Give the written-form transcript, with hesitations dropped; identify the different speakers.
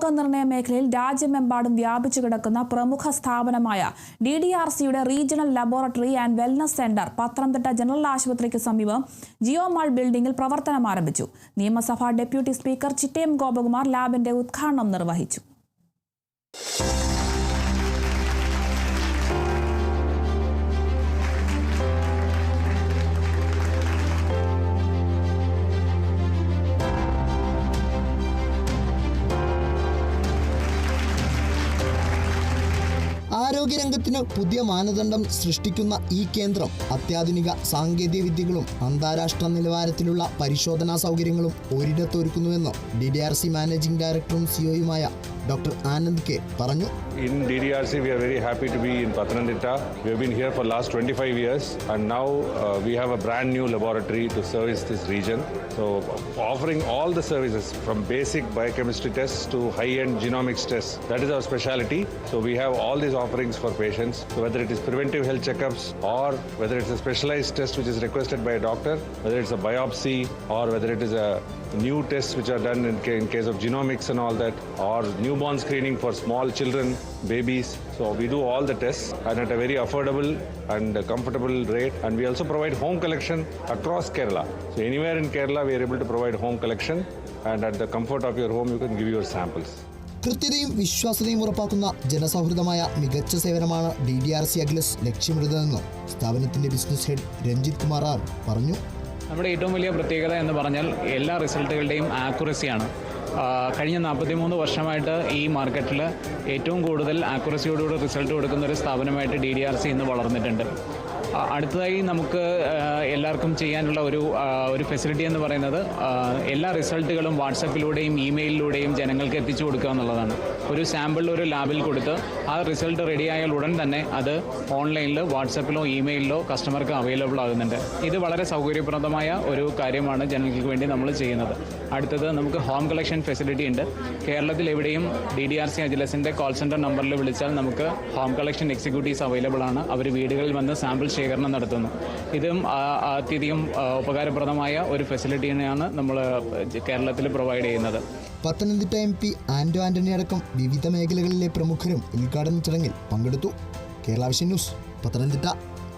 Speaker 1: രോഗനിർണയ മേഖലയിൽ രാജ്യമെമ്പാടും വ്യാപിച്ചു കിടക്കുന്ന പ്രമുഖ സ്ഥാപനമായ DDRCയുടെ regional laboratory and wellness centre Pathanamthitta general ആശുപത്രിക്ക് സമീപം ജിയോ മാൾ ബിൽഡിംഗിൽ പ്രവർത്തനം ആരംഭിച്ചു. നിയമസഭാ ഡെപ്യൂട്ടി സ്പീക്കർ ചിറ്റയം ഗോപകുമാർ ലാബിന്റെ ഉദ്ഘാടനം നിർവഹിച്ചു.
Speaker 2: ആരോഗ്യരംഗത്തിന് പുതിയ മാനദണ്ഡം സൃഷ്ടിക്കുന്ന ഈ കേന്ദ്രം അത്യാധുനിക സാങ്കേതിക വിദ്യകളും അന്താരാഷ്ട്ര നിലവാരത്തിലുള്ള പരിശോധനാ സൗകര്യങ്ങളും ഒരിടത്തൊരുക്കുന്നുവെന്ന് DDRC മാനേജിംഗ് ഡയറക്ടറും സിഒയുമായ Dr. Anand K. പറഞ്ഞു.
Speaker 3: In DDRC, we are very happy to be in Pathanamthitta. We have been here for the last 25 years and now we have a brand new laboratory to service this region. So offering all the services from basic biochemistry tests to high-end genomics tests, that is our specialty. So we have all these offerings for patients. So whether it is preventive health checkups or whether it's a specialized test which is requested by a doctor, whether it's a biopsy or whether it is a new tests which are done in case of genomics and all that, or newborn screening for small children, babies. So we do all the tests and at a very affordable and comfortable rate, and we also provide home collection across Kerala. So anywhere in Kerala we are able to provide home collection, and at the comfort of your home you can give your samples.
Speaker 2: കൃത്യതയും വിശ്വാസ്യതയും ഉറപ്പാക്കുന്ന ജനസൗഹൃദമായ മികച്ച സേവനമാണ് DDRC Agilus ലക്ഷ്യമിടുന്നതെന്നും സ്ഥാപനത്തിന്റെ business head Ranjith Kumar R പറഞ്ഞു.
Speaker 4: നമ്മുടെ ഏറ്റവും വലിയ പ്രത്യേകത എന്ന് പറഞ്ഞാൽ എല്ലാ റിസൾട്ടുകളുടെയും ആക്യുറസിയാണ്. കഴിഞ്ഞ 43 വർഷമായിട്ട് ഈ മാർക്കറ്റിൽ ഏറ്റവും കൂടുതൽ ആക്യുറസിയോടുകൂടി റിസൾട്ട് കൊടുക്കുന്ന ഒരു സ്ഥാപനമായിട്ട് DDRC ഇന്ന് വളർന്നിട്ടുണ്ട്. അടുത്തതായി നമുക്ക് എല്ലാവർക്കും ചെയ്യാനുള്ള ഒരു ഫെസിലിറ്റി എന്ന് പറയുന്നത് എല്ലാ റിസൾട്ടുകളും വാട്സപ്പിലൂടെയും ഇമെയിലിലൂടെയും ജനങ്ങൾക്ക് എത്തിച്ചു കൊടുക്കുക എന്നുള്ളതാണ്. ഒരു സാമ്പിൾ ഒരു ലാബിൽ കൊടുത്ത് ആ റിസൾട്ട് റെഡിയായാൽ ഉടൻ തന്നെ അത് ഓൺലൈനിൽ വാട്സപ്പിലോ ഇമെയിലിലോ കസ്റ്റമർക്ക് അവൈലബിൾ ആകുന്നുണ്ട്. ഇത് വളരെ സൗകര്യപ്രദമായ ഒരു കാര്യമാണ് ജനങ്ങൾക്ക് വേണ്ടി നമ്മൾ ചെയ്യുന്നത്. അടുത്തത് നമുക്ക് ഹോം കളക്ഷൻ ഫെസിലിറ്റി ഉണ്ട്. കേരളത്തിൽ എവിടെയും DDRC അജിലസിൻ്റെ കോൾ സെൻറ്റർ നമ്പറിൽ വിളിച്ചാൽ നമുക്ക് ഹോം കളക്ഷൻ എക്സിക്യൂട്ടീവ്സ് അവൈലബിൾ ആണ്. അവർ വീടുകളിൽ വന്ന് സാമ്പിൾ ശേഖരണം നടത്തുന്നു. ഇതും അത്യധികം ഉപകാരപ്രദമായ ഒരു ഫെസിലിറ്റിയാണ് നമ്മൾ കേരളത്തിൽ പ്രൊവൈഡ് ചെയ്യുന്നത്.
Speaker 2: പത്തനംതിട്ട MP ആന്റോ ആന്റണി അടക്കം വിവിധ മേഖലകളിലെ പ്രമുഖരും ഉദ്ഘാടന ചടങ്ങിൽ പങ്കെടുത്തു. Kerala vision news, Pathanamthitta.